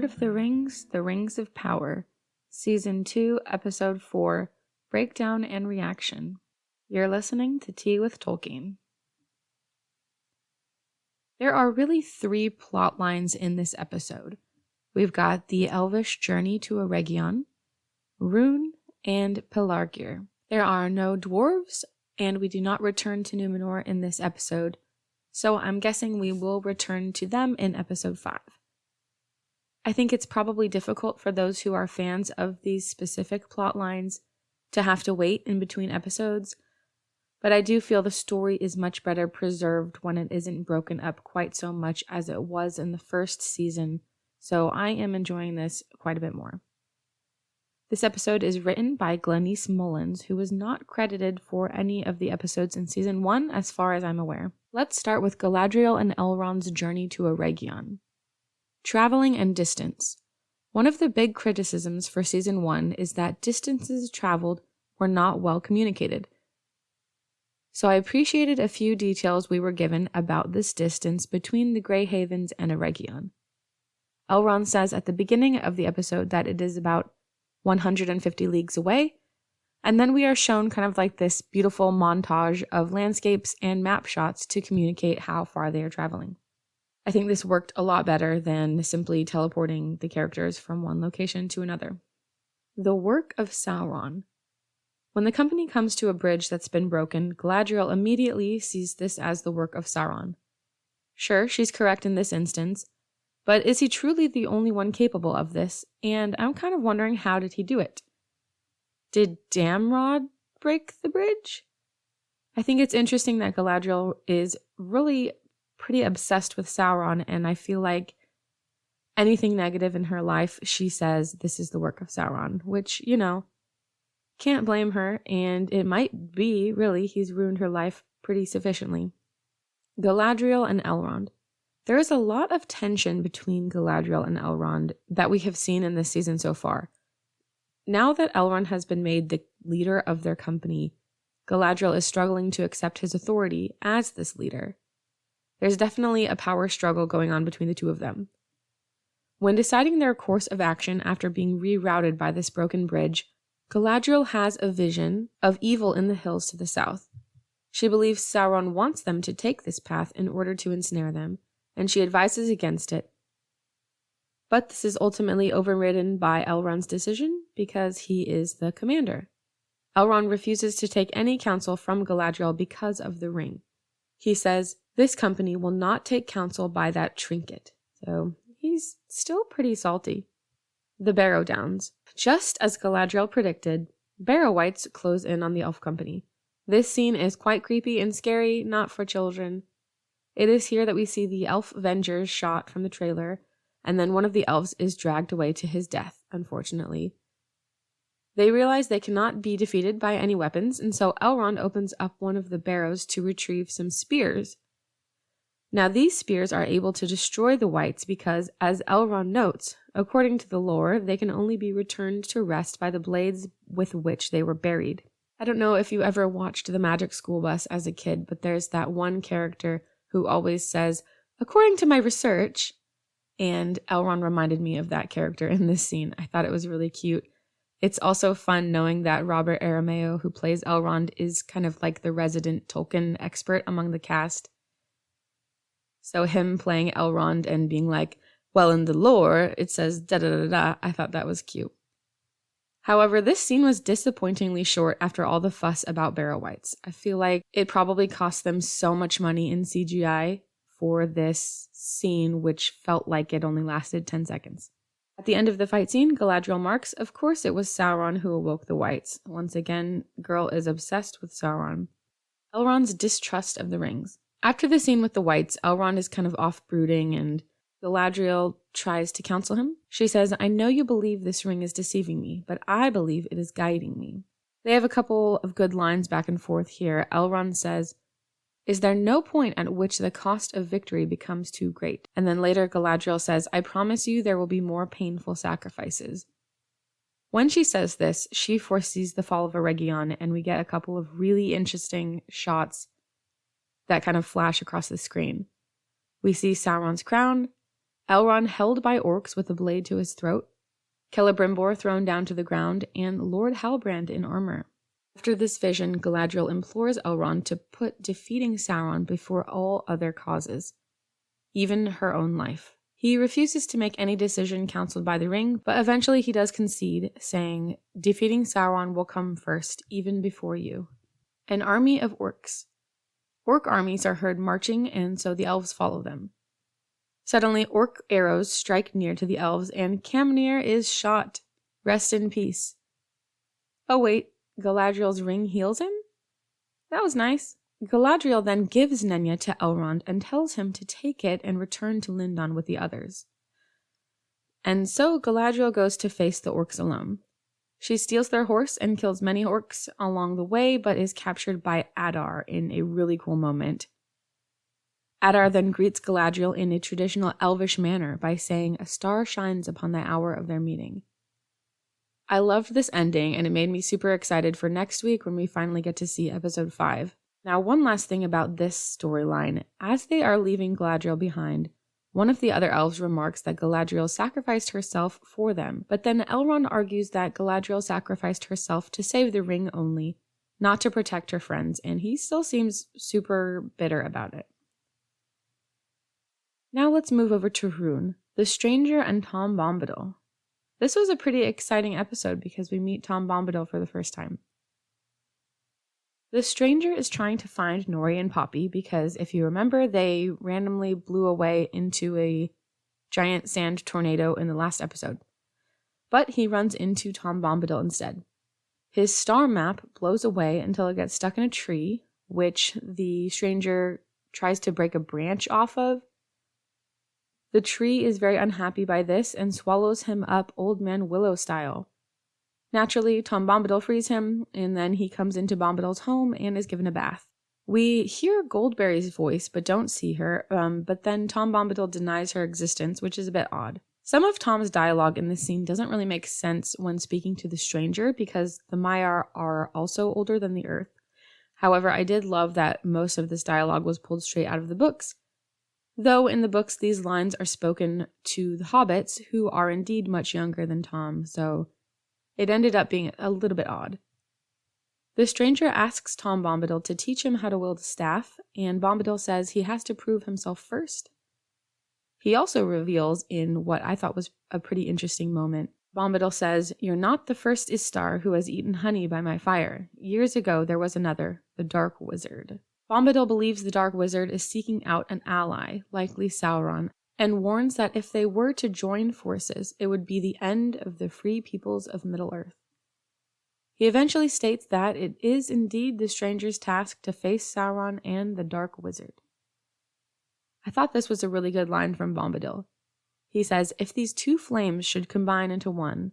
of the Rings, The Rings of Power, Season 2, Episode 4, Breakdown and Reaction. You're listening to Tea with Tolkien. There are really 3 plot lines in this episode. We've got the Elvish Journey to Eregion, Rhûn, and Pelargir. There are no dwarves, and we do not return to Númenor in this episode, so I'm guessing we will return to them in episode 5. I think it's probably difficult for those who are fans of these specific plot lines to have to wait in between episodes, but I do feel the story is much better preserved when it isn't broken up quite so much as it was in the first season, so I am enjoying this quite a bit more. This episode is written by Glenise Mullens, who was not credited for any of the episodes in Season 1 as far as I'm aware. Let's start with Galadriel and Elrond's journey to Eregion. Traveling and distance. One of the big criticisms for Season 1 is that distances traveled were not well communicated. So I appreciated a few details we were given about this distance between the Grey Havens and Eregion. Elrond says at the beginning of the episode that it is about 150 leagues away, and then we are shown kind of like this beautiful montage of landscapes and map shots to communicate how far they are traveling. I think this worked a lot better than simply teleporting the characters from one location to another. The work of Sauron. When the company comes to a bridge that's been broken, Galadriel immediately sees this as the work of Sauron. Sure, she's correct in this instance, but is he truly the only one capable of this? And I'm kind of wondering, how did he do it? Did Damrod break the bridge? I think it's interesting that Galadriel is really pretty obsessed with Sauron, and I feel like anything negative in her life, she says this is the work of Sauron, which, can't blame her, and it might be, really, he's ruined her life pretty sufficiently. Galadriel and Elrond. There is a lot of tension between Galadriel and Elrond that we have seen in this season so far. Now that Elrond has been made the leader of their company, Galadriel is struggling to accept his authority as this leader. There's definitely a power struggle going on between the two of them. When deciding their course of action after being rerouted by this broken bridge, Galadriel has a vision of evil in the hills to the south. She believes Sauron wants them to take this path in order to ensnare them, and she advises against it. But this is ultimately overridden by Elrond's decision because he is the commander. Elrond refuses to take any counsel from Galadriel because of the ring. He says, this company will not take counsel by that trinket. So he's still pretty salty. The Barrow Downs. Just as Galadriel predicted, Barrow Wights close in on the elf company. This scene is quite creepy and scary, not for children. It is here that we see the elf Vengers shot from the trailer, and then one of the elves is dragged away to his death, unfortunately. They realize they cannot be defeated by any weapons, and so Elrond opens up one of the barrows to retrieve some spears. Now these spears are able to destroy the wights because, as Elrond notes, according to the lore, they can only be returned to rest by the blades with which they were buried. I don't know if you ever watched The Magic School Bus as a kid, but there's that one character who always says, according to my research, and Elrond reminded me of that character in this scene. I thought it was really cute. It's also fun knowing that Robert Aramayo, who plays Elrond, is kind of like the resident Tolkien expert among the cast. So him playing Elrond and being like, well, in the lore, it says da-da-da-da, I thought that was cute. However, this scene was disappointingly short after all the fuss about Barrow Wights. I feel like it probably cost them so much money in CGI for this scene, which felt like it only lasted 10 seconds. At the end of the fight scene, Galadriel marks, of course it was Sauron who awoke the Wights. Once again, girl is obsessed with Sauron. Elrond's distrust of the rings. After the scene with the Wights, Elrond is kind of off-brooding and Galadriel tries to counsel him. She says, I know you believe this ring is deceiving me, but I believe it is guiding me. They have a couple of good lines back and forth here. Elrond says, is there no point at which the cost of victory becomes too great? And then later Galadriel says, I promise you there will be more painful sacrifices. When she says this, she foresees the fall of Eregion, and we get a couple of really interesting shots that kind of flash across the screen. We see Sauron's crown, Elrond held by orcs with a blade to his throat, Celebrimbor thrown down to the ground, and Lord Halbrand in armor. After this vision, Galadriel implores Elrond to put defeating Sauron before all other causes, even her own life. He refuses to make any decision counseled by the ring, but eventually he does concede, saying, "Defeating Sauron will come first, even before you." An army of orcs. Orc armies are heard marching, and so the elves follow them. Suddenly, orc arrows strike near to the elves, and Camnir is shot. Rest in peace. Oh wait, Galadriel's ring heals him? That was nice. Galadriel then gives Nenya to Elrond and tells him to take it and return to Lindon with the others. And so Galadriel goes to face the orcs alone. She steals their horse and kills many orcs along the way, but is captured by Adar in a really cool moment. Adar then greets Galadriel in a traditional Elvish manner by saying, "A star shines upon the hour of their meeting." I loved this ending, and it made me super excited for next week when we finally get to see episode 5. Now, one last thing about this storyline. As they are leaving Galadriel behind, one of the other elves remarks that Galadriel sacrificed herself for them, but then Elrond argues that Galadriel sacrificed herself to save the ring only, not to protect her friends, and he still seems super bitter about it. Now let's move over to Rhûn, the Stranger and Tom Bombadil. This was a pretty exciting episode because we meet Tom Bombadil for the first time. The Stranger is trying to find Nori and Poppy because, if you remember, they randomly blew away into a giant sand tornado in the last episode. But he runs into Tom Bombadil instead. His star map blows away until it gets stuck in a tree, which the Stranger tries to break a branch off of. The tree is very unhappy by this and swallows him up Old Man Willow style. Naturally, Tom Bombadil frees him, and then he comes into Bombadil's home and is given a bath. We hear Goldberry's voice but don't see her, but then Tom Bombadil denies her existence, which is a bit odd. Some of Tom's dialogue in this scene doesn't really make sense when speaking to the Stranger because the Maiar are also older than the Earth. However, I did love that most of this dialogue was pulled straight out of the books. Though in the books these lines are spoken to the hobbits, who are indeed much younger than Tom, so it ended up being a little bit odd. The Stranger asks Tom Bombadil to teach him how to wield a staff, and Bombadil says he has to prove himself first. He also reveals in what I thought was a pretty interesting moment. Bombadil says, "You're not the first Istar who has eaten honey by my fire. Years ago there was another, the Dark Wizard." Bombadil believes the Dark Wizard is seeking out an ally, likely Sauron, and warns that if they were to join forces, it would be the end of the free peoples of Middle-earth. He eventually states that it is indeed the Stranger's task to face Sauron and the Dark Wizard. I thought this was a really good line from Bombadil. He says, "If these two flames should combine into one,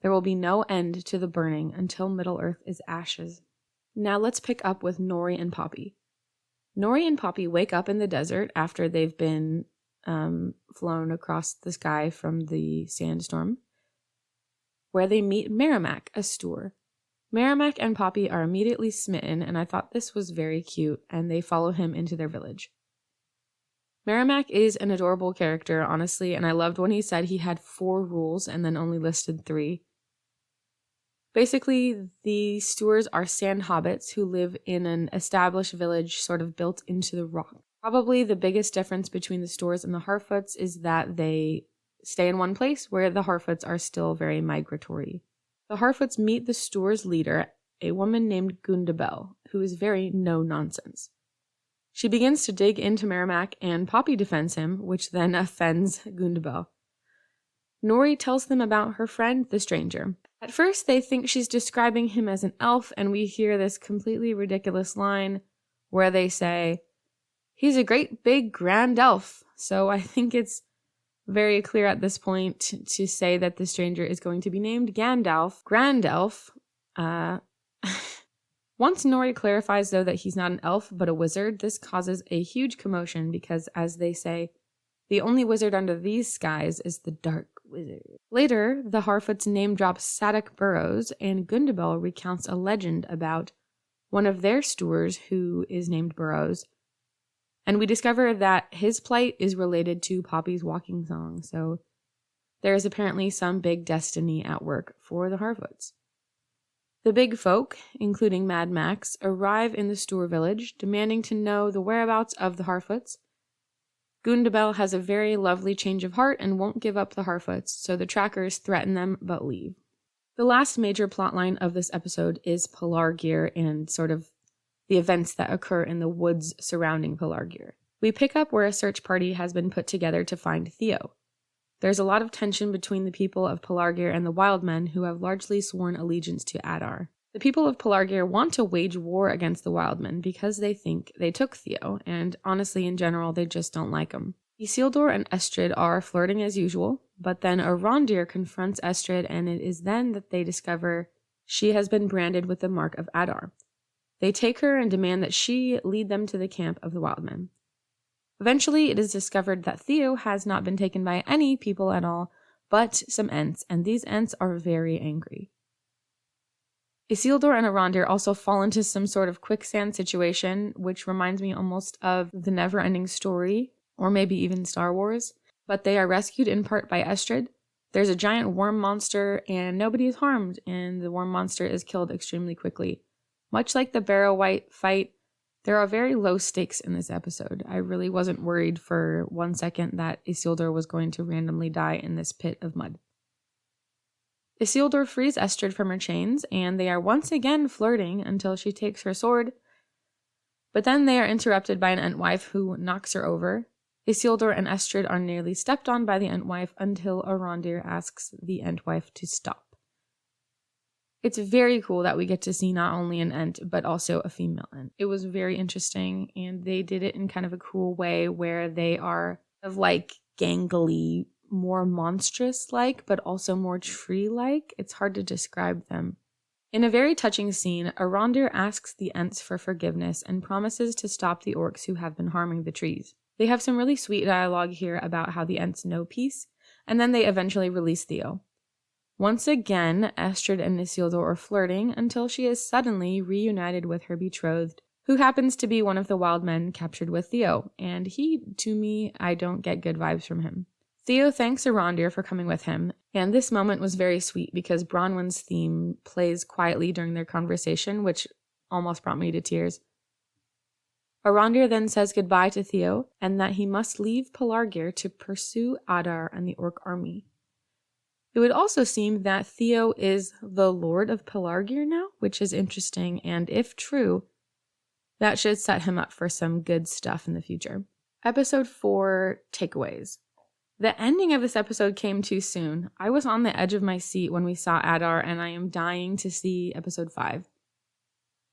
there will be no end to the burning until Middle-earth is ashes." Now let's pick up with Nori and Poppy. Nori and Poppy wake up in the desert after they've been flown across the sky from the sandstorm, where they meet Merrimack, a Stoor. Merrimack and Poppy are immediately smitten, and I thought this was very cute, and they follow him into their village. Merrimack is an adorable character, honestly, and I loved when he said he had 4 rules and then only listed 3. Basically, the Stoors are sand hobbits who live in an established village sort of built into the rock. Probably the biggest difference between the Stoors and the Harfoots is that they stay in one place, where the Harfoots are still very migratory. The Harfoots meet the Stoors' leader, a woman named Gundabel, who is very no-nonsense. She begins to dig into Merrimack, and Poppy defends him, which then offends Gundabel. Nori tells them about her friend, the Stranger. At first, they think she's describing him as an elf, and we hear this completely ridiculous line where they say, "He's a great big grand elf." So I think it's very clear at this point to say that the Stranger is going to be named Gandalf, Grand Elf. Once Nori clarifies, though, that he's not an elf but a wizard, this causes a huge commotion because, as they say, the only wizard under these skies is the Dark Wizard. Later, the Harfoots name drop Sadok Burrows, and Gundabel recounts a legend about one of their Stoors who is named Burrows, And we discover that his plight is related to Poppy's walking song, so there is apparently some big destiny at work for the Harfoots. The big folk, including Mad Max, arrive in the Stour village, demanding to know the whereabouts of the Harfoots. Gundabel has a very lovely change of heart and won't give up the Harfoots, so the trackers threaten them but leave. The last major plotline of this episode is Pelargir and sort of the events that occur in the woods surrounding Pelargir. We pick up where a search party has been put together to find Theo. There's a lot of tension between the people of Pelargir and the wild men who have largely sworn allegiance to Adar. The people of Pelargir want to wage war against the wild men because they think they took Theo, and honestly in general they just don't like him. Isildur and Estrid are flirting as usual, but then Arondir confronts Estrid, and it is then that they discover she has been branded with the mark of Adar. They take her and demand that she lead them to the camp of the wild men. Eventually, it is discovered that Theo has not been taken by any people at all, but some Ents, and these Ents are very angry. Isildur and Arondir also fall into some sort of quicksand situation, which reminds me almost of the Never-Ending Story, or maybe even Star Wars, but they are rescued in part by Estrid. There's a giant worm monster, and nobody is harmed, and the worm monster is killed extremely quickly. Much like the Barrow Wight fight, there are very low stakes in this episode. I really wasn't worried for 1 second that Isildur was going to randomly die in this pit of mud. Isildur frees Estrid from her chains, and they are once again flirting until she takes her sword. But then they are interrupted by an Entwife who knocks her over. Isildur and Estrid are nearly stepped on by the Entwife until Arondir asks the Entwife to stop. It's very cool that we get to see not only an Ent, but also a female Ent. It was very interesting, and they did it in kind of a cool way where they are of like gangly, more monstrous-like, but also more tree-like. It's hard to describe them. In a very touching scene, Arondir asks the Ents for forgiveness and promises to stop the orcs who have been harming the trees. They have some really sweet dialogue here about how the Ents know peace, and then they eventually release Theo. Once again, Estrid and Isildur are flirting until she is suddenly reunited with her betrothed, who happens to be one of the wild men captured with Theo, and I don't get good vibes from him. Theo thanks Arondir for coming with him, and this moment was very sweet because Bronwyn's theme plays quietly during their conversation, which almost brought me to tears. Arondir then says goodbye to Theo, and that he must leave Pelargir to pursue Adar and the orc army. It would also seem that Theo is the Lord of Pelargir now, which is interesting, and if true, that should set him up for some good stuff in the future. Episode 4, Takeaways. The ending of this episode came too soon. I was on the edge of my seat when we saw Adar, and I am dying to see episode 5.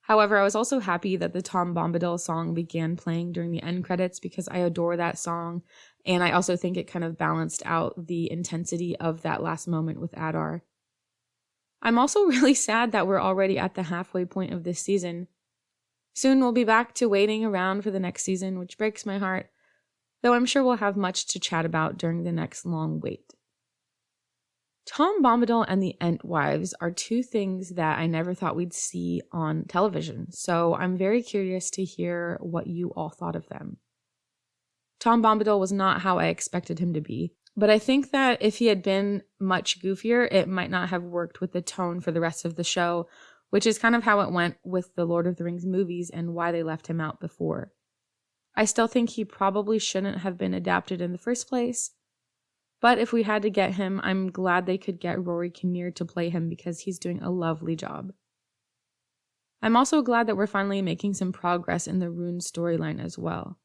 However, I was also happy that the Tom Bombadil song began playing during the end credits because I adore that song, and I also think it kind of balanced out the intensity of that last moment with Adar. I'm also really sad that we're already at the halfway point of this season. Soon we'll be back to waiting around for the next season, which breaks my heart, though I'm sure we'll have much to chat about during the next long wait. Tom Bombadil and the Entwives are two things that I never thought we'd see on television, so I'm very curious to hear what you all thought of them. Tom Bombadil was not how I expected him to be, but I think that if he had been much goofier, it might not have worked with the tone for the rest of the show, which is kind of how it went with the Lord of the Rings movies and why they left him out before. I still think he probably shouldn't have been adapted in the first place, but if we had to get him, I'm glad they could get Rory Kinnear to play him because he's doing a lovely job. I'm also glad that we're finally making some progress in the Rhûn storyline as well.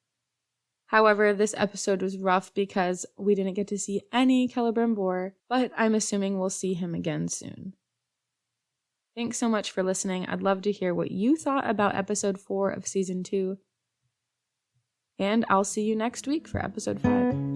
However, this episode was rough because we didn't get to see any Celebrimbor, but I'm assuming we'll see him again soon. Thanks so much for listening. I'd love to hear what you thought about episode 4 of season 2. And I'll see you next week for episode 5.